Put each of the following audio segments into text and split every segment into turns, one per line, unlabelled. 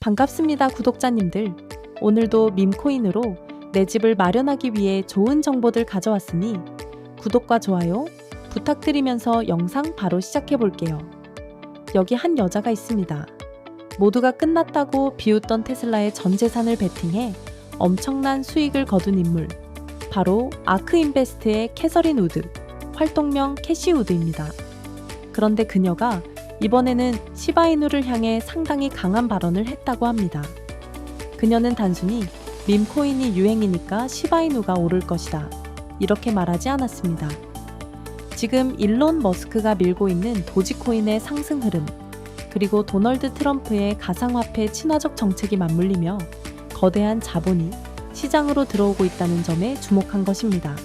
반갑습니다, 구독자님들. 오늘도 밈코인으로 내 집을 마련하기 위해 좋은 정보들 가져왔으니 구독과 좋아요 부탁드리면서 영상 바로 시작해 볼게요. 여기 한 여자가 있습니다. 모두가 끝났다고 비웃던 테슬라의 전 재산을 베팅해 엄청난 수익을 거둔 인물. 바로 아크인베스트의 캐서린 우드, 활동명 캐시 우드입니다. 그런데 그녀가 이번에는 시바이누를 향해 상당히 강한 발언을 했다고 합니다. 그녀는 단순히 밈코인이 유행이니까 시바이누가 오를 것이다, 이렇게 말하지 않았습니다. 지금 일론 머스크가 밀고 있는 도지코인의 상승 흐름, 그리고 도널드 트럼프의 가상화폐 친화적 정책이 맞물리며 거대한 자본이 시장으로 들어오고 있다는 점에 주목한 것입니다.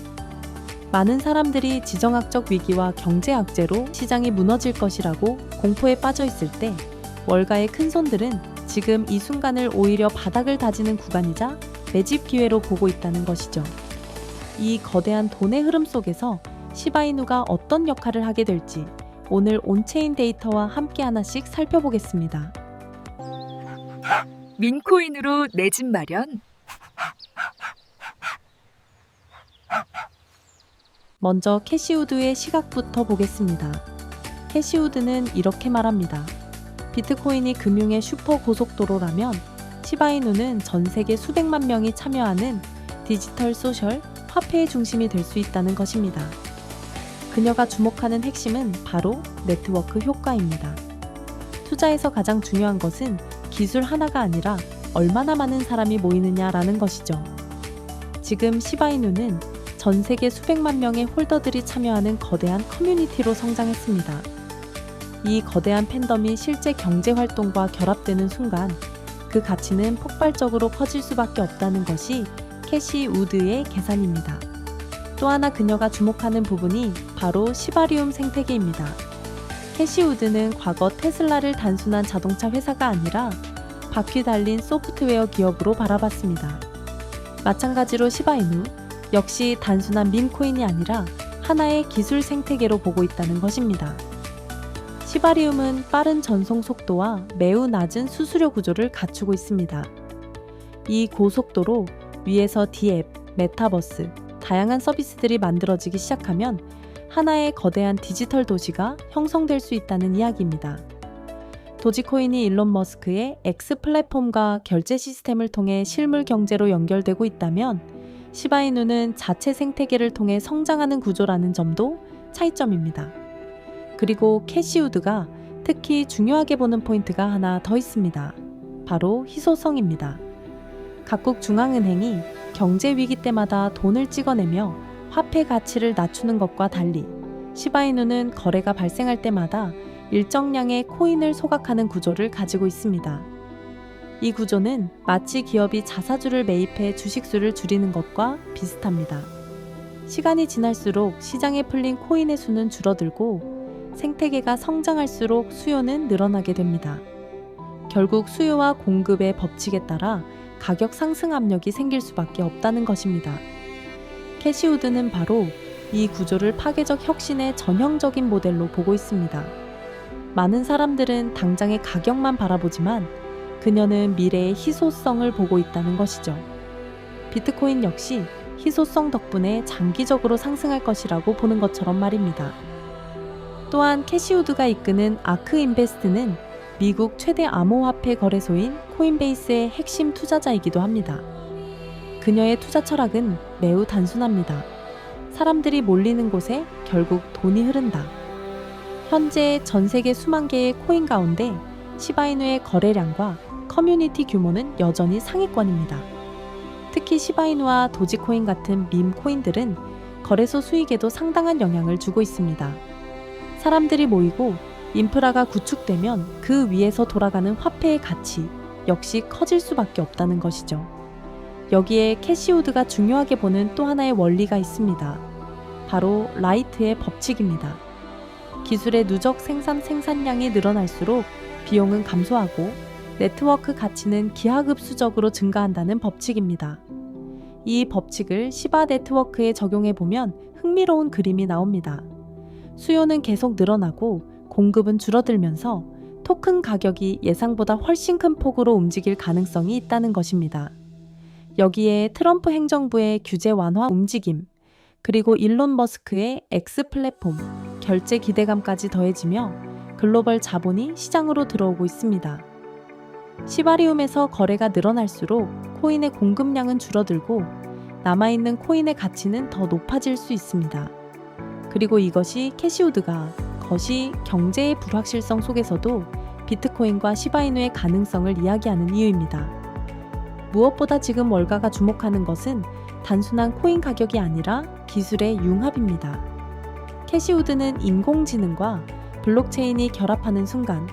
많은 사람들이 지정학적 위기와 경제 악재로 시장이 무너질 것이라고 공포에 빠져 있을 때 월가의 큰손들은 지금 이 순간을 오히려 바닥을 다지는 구간이자 매집 기회로 보고 있다는 것이죠. 이 거대한 돈의 흐름 속에서 시바이누가 어떤 역할을 하게 될지 오늘 온체인 데이터와 함께 하나씩 살펴보겠습니다.
민코인으로 내 집 마련?
먼저 캐시우드의 시각부터 보겠습니다. 캐시우드는 이렇게 말합니다. 비트코인이 금융의 슈퍼 고속도로라면 시바이누는 전 세계 수백만 명이 참여하는 디지털 소셜 화폐의 중심이 될 수 있다는 것입니다. 그녀가 주목하는 핵심은 바로 네트워크 효과입니다. 투자에서 가장 중요한 것은 기술 하나가 아니라 얼마나 많은 사람이 모이느냐라는 것이죠. 지금 시바이누는 전 세계 수백만 명의 홀더들이 참여하는 거대한 커뮤니티로 성장했습니다. 이 거대한 팬덤이 실제 경제 활동과 결합되는 순간 그 가치는 폭발적으로 커질 수밖에 없다는 것이 캐시 우드의 계산입니다. 또 하나 그녀가 주목하는 부분이 바로 시바리움 생태계입니다. 캐시 우드는 과거 테슬라를 단순한 자동차 회사가 아니라 바퀴 달린 소프트웨어 기업으로 바라봤습니다. 마찬가지로 시바이누 역시 단순한 밈코인이 아니라 하나의 기술 생태계로 보고 있다는 것입니다. 시바리움은 빠른 전송 속도와 매우 낮은 수수료 구조를 갖추고 있습니다. 이 고속도로 위에서 D앱, 메타버스, 다양한 서비스들이 만들어지기 시작하면 하나의 거대한 디지털 도시가 형성될 수 있다는 이야기입니다. 도지코인이 일론 머스크의 X 플랫폼과 결제 시스템을 통해 실물 경제로 연결되고 있다면 시바이누는 자체 생태계를 통해 성장하는 구조라는 점도 차이점입니다. 그리고 캐시우드가 특히 중요하게 보는 포인트가 하나 더 있습니다. 바로 희소성입니다. 각국 중앙은행이 경제 위기 때마다 돈을 찍어내며 화폐 가치를 낮추는 것과 달리 시바이누는 거래가 발생할 때마다 일정량의 코인을 소각하는 구조를 가지고 있습니다. 이 구조는 마치 기업이 자사주를 매입해 주식수를 줄이는 것과 비슷합니다. 시간이 지날수록 시장에 풀린 코인의 수는 줄어들고 생태계가 성장할수록 수요는 늘어나게 됩니다. 결국 수요와 공급의 법칙에 따라 가격 상승 압력이 생길 수밖에 없다는 것입니다. 캐시우드는 바로 이 구조를 파괴적 혁신의 전형적인 모델로 보고 있습니다. 많은 사람들은 당장의 가격만 바라보지만 그녀는 미래의 희소성을 보고 있다는 것이죠. 비트코인 역시 희소성 덕분에 장기적으로 상승할 것이라고 보는 것처럼 말입니다. 또한 캐시우드가 이끄는 아크인베스트는 미국 최대 암호화폐 거래소인 코인베이스의 핵심 투자자이기도 합니다. 그녀의 투자 철학은 매우 단순합니다. 사람들이 몰리는 곳에 결국 돈이 흐른다. 현재 전 세계 수만 개의 코인 가운데 시바이누의 거래량과 커뮤니티 규모는 여전히 상위권입니다. 특히 시바이누와 도지코인 같은 밈코인들은 거래소 수익에도 상당한 영향을 주고 있습니다. 사람들이 모이고 인프라가 구축되면 그 위에서 돌아가는 화폐의 가치 역시 커질 수밖에 없다는 것이죠. 여기에 캐시우드가 중요하게 보는 또 하나의 원리가 있습니다. 바로 라이트의 법칙입니다. 기술의 누적 생산량이 늘어날수록 비용은 감소하고 네트워크 가치는 기하급수적으로 증가한다는 법칙입니다. 이 법칙을 시바 네트워크에 적용해보면 흥미로운 그림이 나옵니다. 수요는 계속 늘어나고 공급은 줄어들면서 토큰 가격이 예상보다 훨씬 큰 폭으로 움직일 가능성이 있다는 것입니다. 여기에 트럼프 행정부의 규제 완화 움직임, 그리고 일론 머스크의 X 플랫폼, 결제 기대감까지 더해지며 글로벌 자본이 시장으로 들어오고 있습니다. 시바리움에서 거래가 늘어날수록 코인의 공급량은 줄어들고 남아있는 코인의 가치는 더 높아질 수 있습니다. 그리고 이것이 캐시우드가 거시 경제의 불확실성 속에서도 비트코인과 시바이누의 가능성을 이야기하는 이유입니다. 무엇보다 지금 월가가 주목하는 것은 단순한 코인 가격이 아니라 기술의 융합입니다. 캐시우드는 인공지능과 블록체인이 결합하는 순간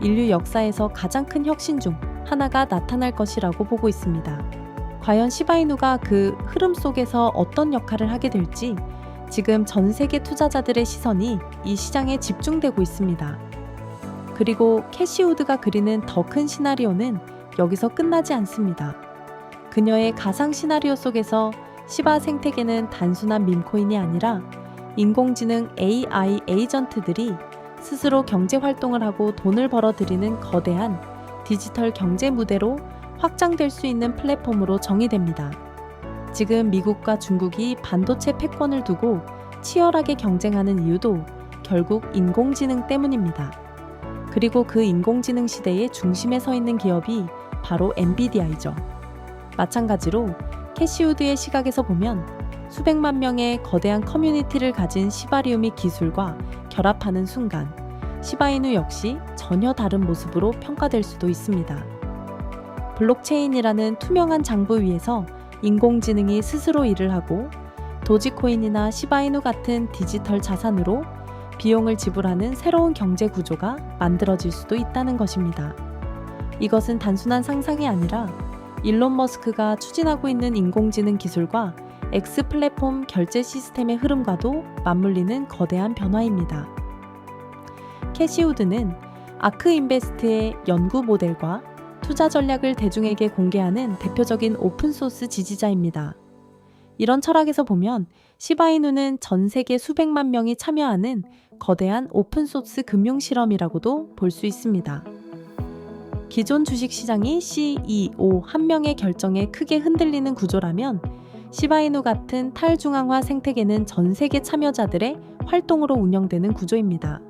인류 역사에서 가장 큰 혁신 중 하나가 나타날 것이라고 보고 있습니다. 과연 시바이누가 그 흐름 속에서 어떤 역할을 하게 될지 지금 전 세계 투자자들의 시선이 이 시장에 집중되고 있습니다. 그리고 캐시우드가 그리는 더 큰 시나리오는 여기서 끝나지 않습니다. 그녀의 가상 시나리오 속에서 시바 생태계는 단순한 밈코인이 아니라 인공지능 AI 에이전트들이 스스로 경제 활동을 하고 돈을 벌어들이는 거대한 디지털 경제 무대로 확장될 수 있는 플랫폼으로 정의됩니다. 지금 미국과 중국이 반도체 패권을 두고 치열하게 경쟁하는 이유도 결국 인공지능 때문입니다. 그리고 그 인공지능 시대의 중심에 서 있는 기업이 바로 엔비디아이죠. 마찬가지로 캐시우드의 시각에서 보면 수백만 명의 거대한 커뮤니티를 가진 시바리움이 기술과 결합하는 순간 시바이누 역시 전혀 다른 모습으로 평가될 수도 있습니다. 블록체인이라는 투명한 장부 위에서 인공지능이 스스로 일을 하고 도지코인이나 시바이누 같은 디지털 자산으로 비용을 지불하는 새로운 경제 구조가 만들어질 수도 있다는 것입니다. 이것은 단순한 상상이 아니라 일론 머스크가 추진하고 있는 인공지능 기술과 X 플랫폼 결제 시스템의 흐름과도 맞물리는 거대한 변화입니다. 캐시우드는 아크인베스트의 연구 모델과 투자 전략을 대중에게 공개하는 대표적인 오픈소스 지지자입니다. 이런 철학에서 보면 시바이누는 전 세계 수백만 명이 참여하는 거대한 오픈소스 금융 실험이라고도 볼 수 있습니다. 기존 주식시장이 CEO 한 명의 결정에 크게 흔들리는 구조라면 시바이누 같은 탈중앙화 생태계는 전 세계 참여자들의 활동으로 운영되는 구조입니다.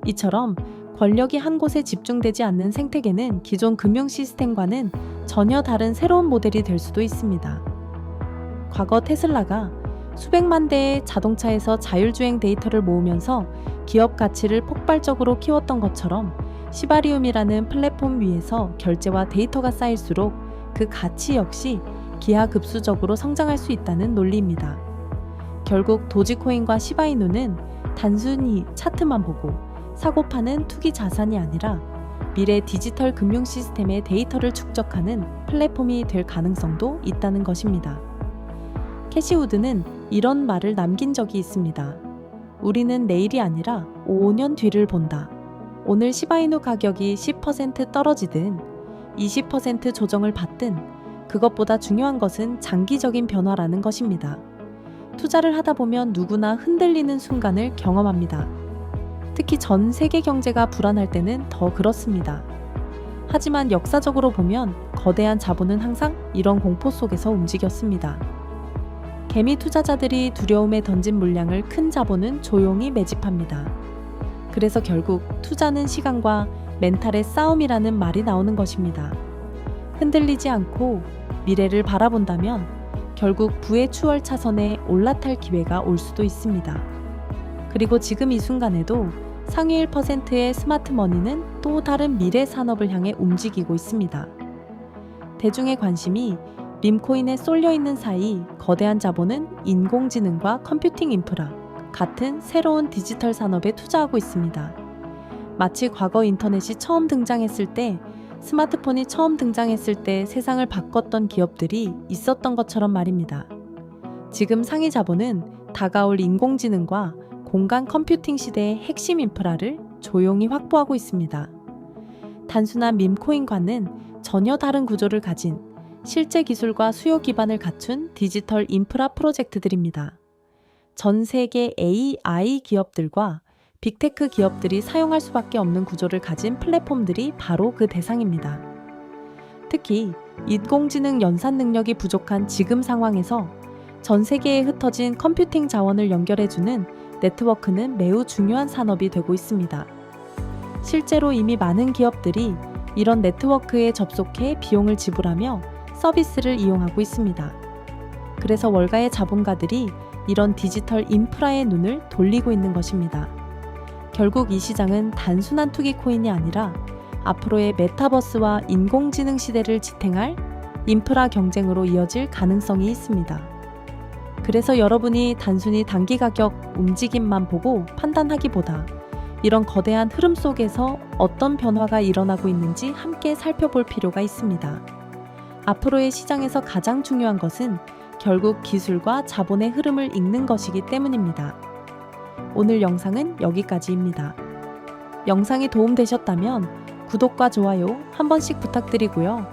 이처럼 권력이 한 곳에 집중되지 않는 생태계는 기존 금융 시스템과는 전혀 다른 새로운 모델이 될 수도 있습니다. 과거 테슬라가 수백만 대의 자동차에서 자율주행 데이터를 모으면서 기업 가치를 폭발적으로 키웠던 것처럼 시바리움이라는 플랫폼 위에서 결제와 데이터가 쌓일수록 그 가치 역시 기하급수적으로 성장할 수 있다는 논리입니다. 결국 도지코인과 시바이누는 단순히 차트만 보고 사고 파는 투기 자산이 아니라 미래 디지털 금융 시스템의 데이터를 축적하는 플랫폼이 될 가능성도 있다는 것입니다. 캐시우드는 이런 말을 남긴 적이 있습니다. 우리는 내일이 아니라 5년 뒤를 본다. 오늘 시바이누 가격이 10% 떨어지든 20% 조정을 받든 그것보다 중요한 것은 장기적인 변화라는 것입니다. 투자를 하다 보면 누구나 흔들리는 순간을 경험합니다. 특히 전 세계 경제가 불안할 때는 더 그렇습니다. 하지만 역사적으로 보면 거대한 자본은 항상 이런 공포 속에서 움직였습니다. 개미 투자자들이 두려움에 던진 물량을 큰 자본은 조용히 매집합니다. 그래서 결국 투자는 시간과 멘탈의 싸움이라는 말이 나오는 것입니다. 흔들리지 않고 미래를 바라본다면 결국 부의 추월 차선에 올라탈 기회가 올 수도 있습니다. 그리고 지금 이 순간에도 상위 1%의 스마트머니는 또 다른 미래 산업을 향해 움직이고 있습니다. 대중의 관심이 밈코인에 쏠려 있는 사이 거대한 자본은 인공지능과 컴퓨팅 인프라 같은 새로운 디지털 산업에 투자하고 있습니다. 마치 과거 인터넷이 처음 등장했을 때, 스마트폰이 처음 등장했을 때 세상을 바꿨던 기업들이 있었던 것처럼 말입니다. 지금 상위 자본은 다가올 인공지능과 공간 컴퓨팅 시대의 핵심 인프라를 조용히 확보하고 있습니다. 단순한 밈코인과는 전혀 다른 구조를 가진 실제 기술과 수요 기반을 갖춘 디지털 인프라 프로젝트들입니다. 전 세계 AI 기업들과 빅테크 기업들이 사용할 수밖에 없는 구조를 가진 플랫폼들이 바로 그 대상입니다. 특히 인공지능 연산 능력이 부족한 지금 상황에서 전 세계에 흩어진 컴퓨팅 자원을 연결해주는 네트워크는 매우 중요한 산업이 되고 있습니다. 실제로 이미 많은 기업들이 이런 네트워크에 접속해 비용을 지불하며 서비스를 이용하고 있습니다. 그래서 월가의 자본가들이 이런 디지털 인프라의 눈을 돌리고 있는 것입니다. 결국 이 시장은 단순한 투기 코인이 아니라 앞으로의 메타버스와 인공지능 시대를 지탱할 인프라 경쟁으로 이어질 가능성이 있습니다. 그래서 여러분이 단순히 단기 가격 움직임만 보고 판단하기보다 이런 거대한 흐름 속에서 어떤 변화가 일어나고 있는지 함께 살펴볼 필요가 있습니다. 앞으로의 시장에서 가장 중요한 것은 결국 기술과 자본의 흐름을 읽는 것이기 때문입니다. 오늘 영상은 여기까지입니다. 영상이 도움되셨다면 구독과 좋아요 한 번씩 부탁드리고요.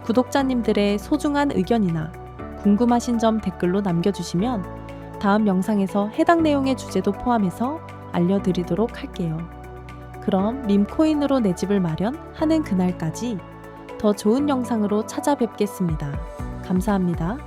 구독자님들의 소중한 의견이나 궁금하신 점 댓글로 남겨주시면 다음 영상에서 해당 내용의 주제도 포함해서 알려드리도록 할게요. 그럼 밈코인으로 내 집을 마련하는 그날까지 더 좋은 영상으로 찾아뵙겠습니다. 감사합니다.